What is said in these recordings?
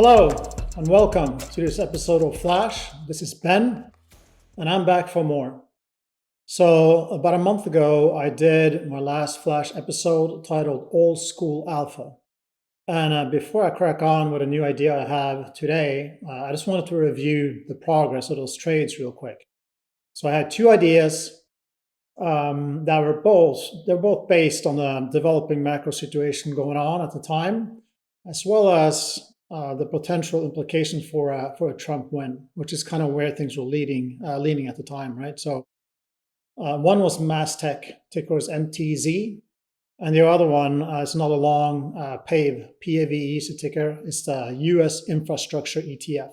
Hello and welcome to this episode of Flash. This is Ben and I'm back for more. So about a month ago, I did my last Flash episode titled Old School Alpha. And before I crack on with a new idea I have today, I just wanted to review the progress of those trades real quick. So I had two ideas that were both based on the developing macro situation going on at the time, as well as the potential implications for a Trump win, which is kind of where things were leaning at the time, right? So one was Mastec, ticker is MTZ, and the other one is another long PAVE, PAVE is the ticker. It's the U.S. Infrastructure ETF.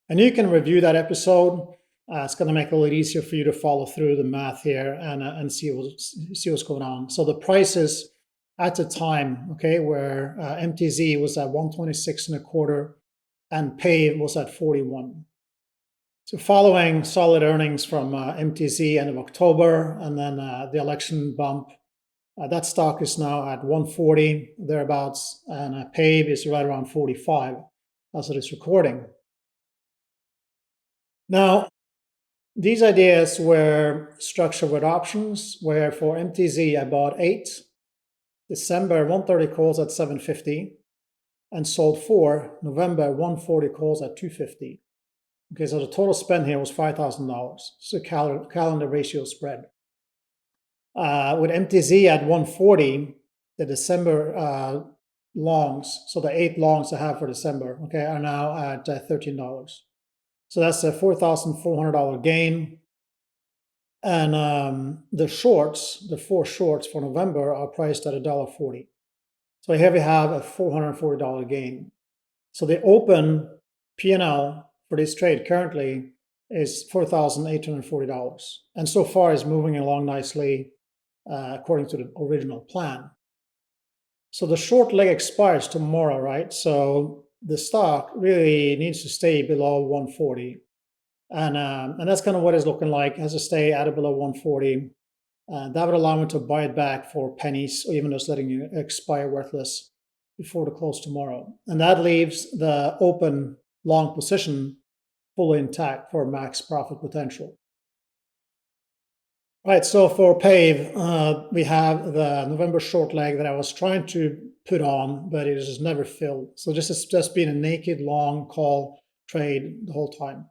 And you can review that episode. It's going to make it a little easier for you to follow through the math here and see what's going on. So the prices at the time, okay, where MTZ was at 126.25 and PAVE was at 41. So following solid earnings from MTZ end of October and then the election bump, that stock is now at 140 thereabouts, and PAVE is right around 45 as of this recording. Now, these ideas were structured with options, where for MTZ I bought 8, December 130 calls at 750, and sold 4, November 140 calls at 250. Okay, so the total spend here was $5,000. So calendar ratio spread. With MTZ at 140, the December longs, so the 8 longs I have for December, okay, are now at $13. So that's a $4,400 gain. And the shorts, the 4 shorts for November are priced at $1.40. So here we have a $440 gain. So the open P&L for this trade currently is $4,840. And so far is moving along nicely according to the original plan. So the short leg expires tomorrow, right? So the stock really needs to stay below 140. And that's kind of what it's looking like. It has to stay at or below 140. That would allow me to buy it back for pennies, or even just letting it expire worthless before the close tomorrow. And that leaves the open long position fully intact for max profit potential. All right, so for PAVE, we have the November short leg that I was trying to put on, but it just never filled. So this has just been a naked long call trade the whole time.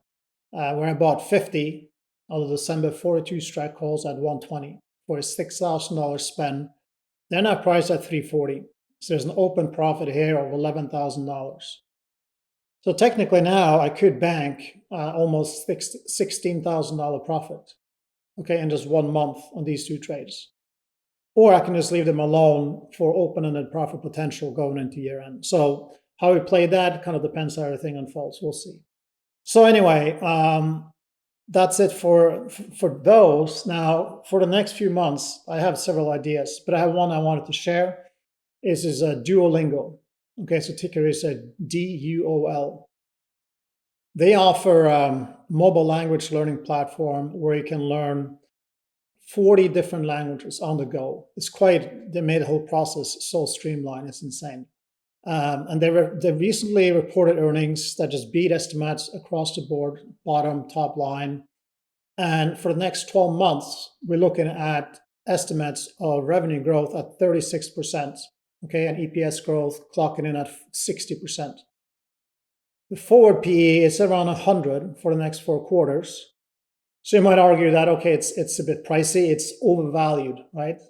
Where I bought 50 out of December 42 strike calls at 120 for a $6,000 spend. They're now priced at 340. So there's an open profit here of $11,000. So technically now I could bank almost $16,000 profit, okay, in just 1 month on these two trades. Or I can just leave them alone for open-ended profit potential going into year end. So how we play that kind of depends how everything unfolds. We'll see. So anyway, that's it for those. Now, for the next few months, I have several ideas, but I have one I wanted to share. This is a Duolingo. Okay, so ticker is a DUOL. They offer a mobile language learning platform where you can learn 40 different languages on the go. They made the whole process so streamlined, it's insane. And they recently reported earnings that just beat estimates across the board, bottom, top line. And for the next 12 months, we're looking at estimates of revenue growth at 36%, okay, and EPS growth clocking in at 60%. The forward PE is around 100 for the next 4 quarters. So you might argue that, okay, it's a bit pricey, it's overvalued, right?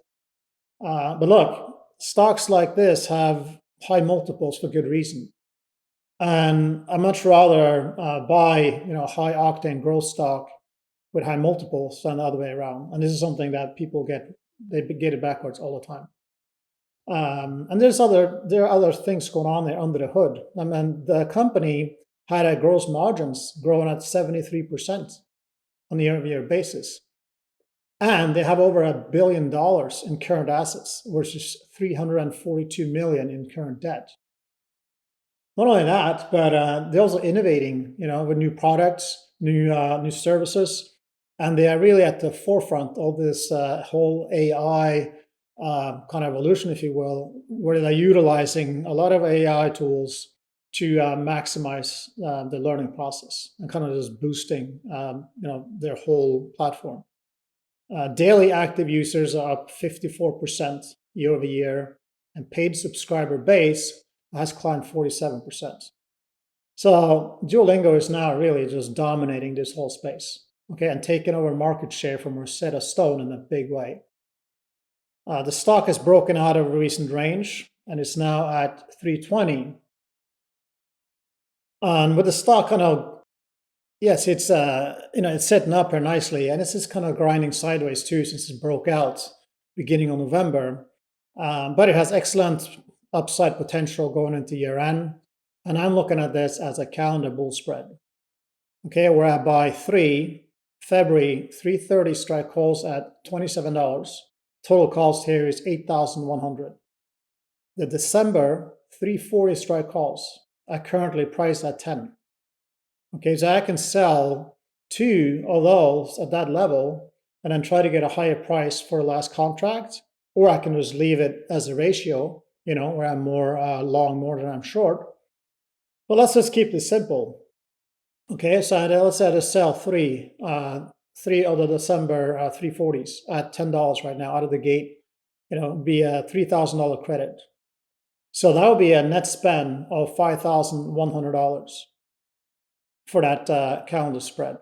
But look, stocks like this have high multiples for good reason. And I'd much rather buy high octane growth stock with high multiples than the other way around. And this is something that people get it backwards all the time. And there are other things going on there under the hood. I mean, the company had a gross margins growing at 73% on a year-over-year basis. And they have over $1 billion in current assets versus $342 million in current debt. Not only that, but they're also innovating, with new products, new services, and they are really at the forefront of this whole AI kind of evolution, if you will, where they're utilizing a lot of AI tools to maximize the learning process and kind of just boosting their whole platform. Daily active users are up 54% year over year, and paid subscriber base has climbed 47%. So Duolingo is now really just dominating this whole space, okay, and taking over market share from Rosetta Stone in a big way. The stock has broken out of a recent range and is now at 320. And with the stock kind of, yes, it's it's setting up here nicely, and it's just kind of grinding sideways too since it broke out beginning of November. But it has excellent upside potential going into year end, and I'm looking at this as a calendar bull spread. Okay, we're at by February 330 strike calls at $27. Total cost here is $8,100. The December 340 strike calls are currently priced at 10. Okay, so I can sell 2 of those at that level and then try to get a higher price for the last contract, or I can just leave it as a ratio, where I'm more long more than I'm short. But let's just keep this simple. Okay, so let's say I just sell 3 of the December 340s at $10 right now out of the gate, be a $3,000 credit. So that would be a net spend of $5,100 for that calendar spread.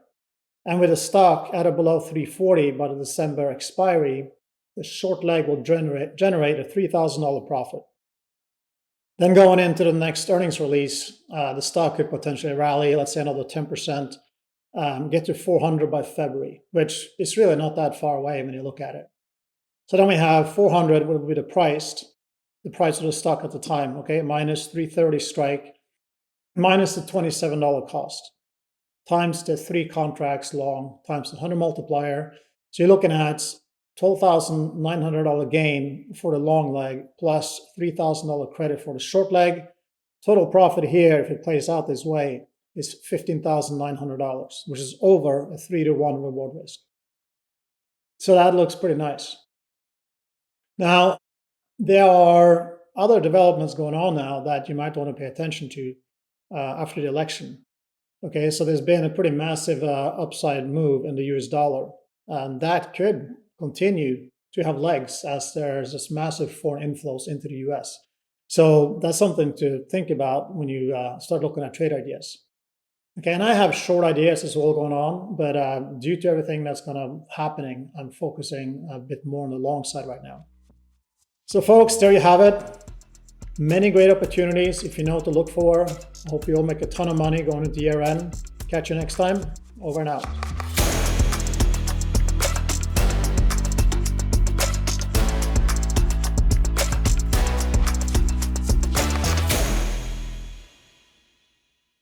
And with the stock at or below 340 by the December expiry, the short leg will generate a $3,000 profit. Then going into the next earnings release, the stock could potentially rally, let's say another 10%, get to 400 by February, which is really not that far away when you look at it. So then we have 400 would be the price of the stock at the time, okay, minus 330 strike, minus the $27 cost, times the 3 contracts long, times the 100 multiplier. So you're looking at $12,900 gain for the long leg, plus $3,000 credit for the short leg. Total profit here, if it plays out this way, is $15,900, which is over a 3-to-1 reward risk. So that looks pretty nice. Now, there are other developments going on now that you might want to pay attention to after the election. Okay, so there's been a pretty massive upside move in the US dollar, and that could continue to have legs as there's this massive foreign inflows into the US. So that's something to think about when you start looking at trade ideas. Okay, and I have short ideas as well going on, but due to everything that's kind of happening, I'm focusing a bit more on the long side right now. So folks, there you have it. Many great opportunities if you know what to look for. I hope you all make a ton of money going into year end. Catch you next time. Over and out.